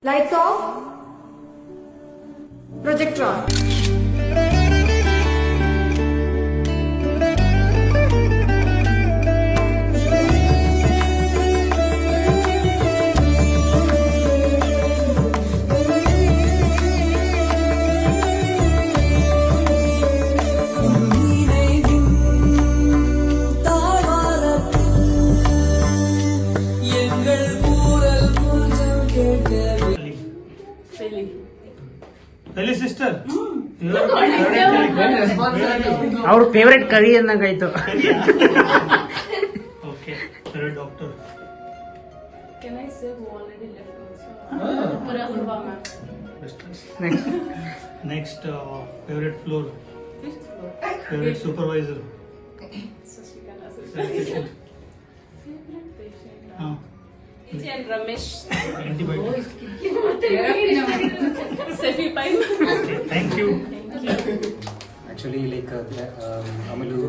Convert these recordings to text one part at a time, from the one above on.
Lights off. Projector on. Felly sister. ಅವ್ರ favourite ಕವಿ ಅನ್ನಂಗಾಯ್ತು. Okay, favorite doctor. Can I say who already left also? Purva ma'am. Next, favorite floor. Fifth floor. Favorite supervisor. Sashikala Favorite patient. Favorite patient. Ah, Teacher Ramesh. antibiotic. Sefi Pai. Okay, thank you. Actually, like Amalu,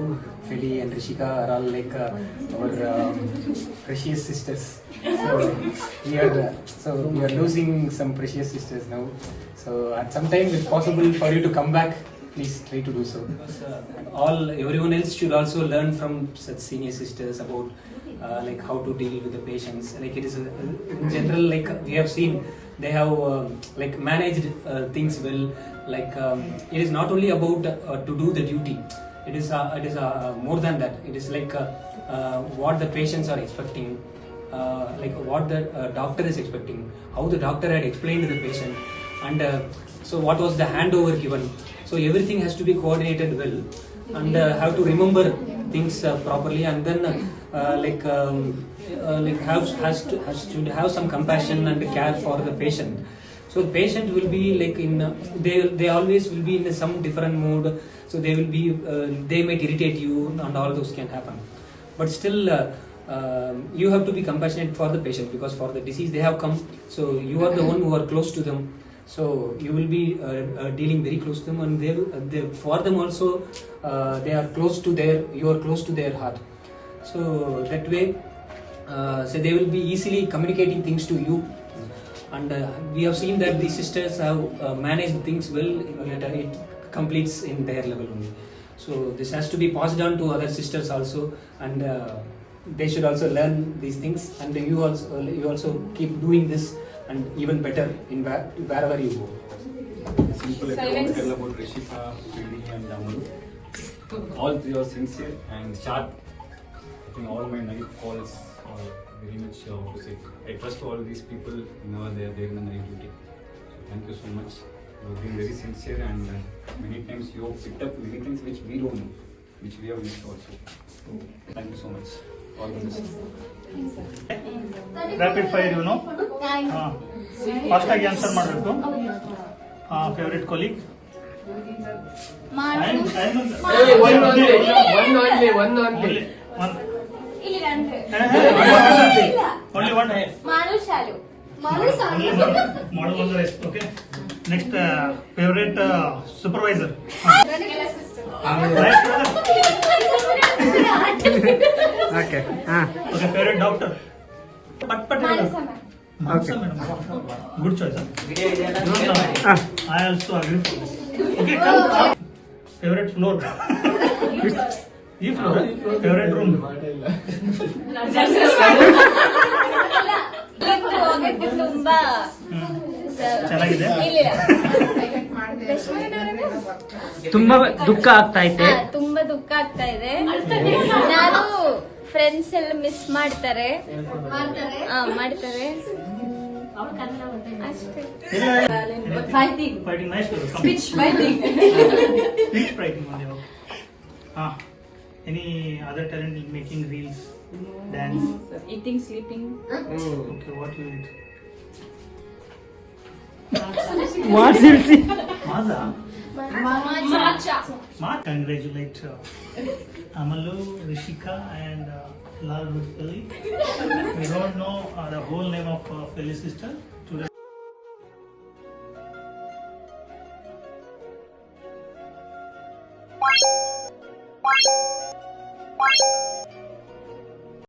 Feli, and Rishika are all like our precious sisters. So we are losing some precious sisters now. So at some time, if possible for you to come back, please try to do so. Everyone else should also learn from such senior sisters about like how to deal with the patients. Like it is in general, like we have seen, they have like managed things well. Like it is not only about to do the duty. It is more than that. It is like what the patients are expecting, like what the doctor is expecting, how the doctor had explained to the patient, and so what was the handover given. So everything has to be coordinated well, and have to remember things properly, and then like has to have some compassion and care for the patient. So the patient will be like in they always will be in some different mood. So they will be they might irritate you, and all those can happen. But still, you have to be compassionate for the patient, because for the disease they have come. So you are the one who are close to them. So you will be dealing very close to them, and they for them also they are close to you are close to their heart. So that way, so they will be easily communicating things to you. And we have seen that the sisters have managed things well. It completes in their level only. So this has to be passed on to other sisters also, and they should also learn these things. And you also keep doing this, and even better in wherever you go. Simple tell about Rishika, Feli, and Amalu. All three are sincere and sharp. I think all my night calls are very much how to say. I trust all these people whenever they are there in the night duty. So thank you so much. You have been very sincere, and many times you have picked up many things which we don't know, which we have missed also. So thank you so much. All the best. Rapid fire, you know. Fast ಆಗಿ answer ಮಾಡಬೇಕು. Favorite colleague. One only. Only one. Manu Shalu. Model on the rest. Okay. Next, favorite supervisor. Okay. Okay, favorite doctor. Manasa ma'am. Manasa madam. Good choice. I also agree for this. Okay, come. Favorite floor. This floor. Favorite room. ತುಂಬಾ ಚೆನ್ನಾಗಿದೆ. ತುಂಬಾ ದುಃಖ ಆಗ್ತಾ ಐತೆ. ತುಂಬಾ ದುಃಖ ಆಗ್ತಾ ಇದೆ. ನಾನು ಫ್ರೆಂಡ್ಸ್ ಎಲ್ಲ ಮಿಸ್ ಮಾಡ್ತಾರೆ. ಅಷ್ಟೇ. Fighting. Nice. Speech fighting. Speech writing only. Any other talent in making reels, dance? Eating, sleeping. Okay, what you eat? What's it? Maza. Matcha. Congratulate Amalu, Rishika, and Lal Feli. We don't know the whole name of Feli's sister.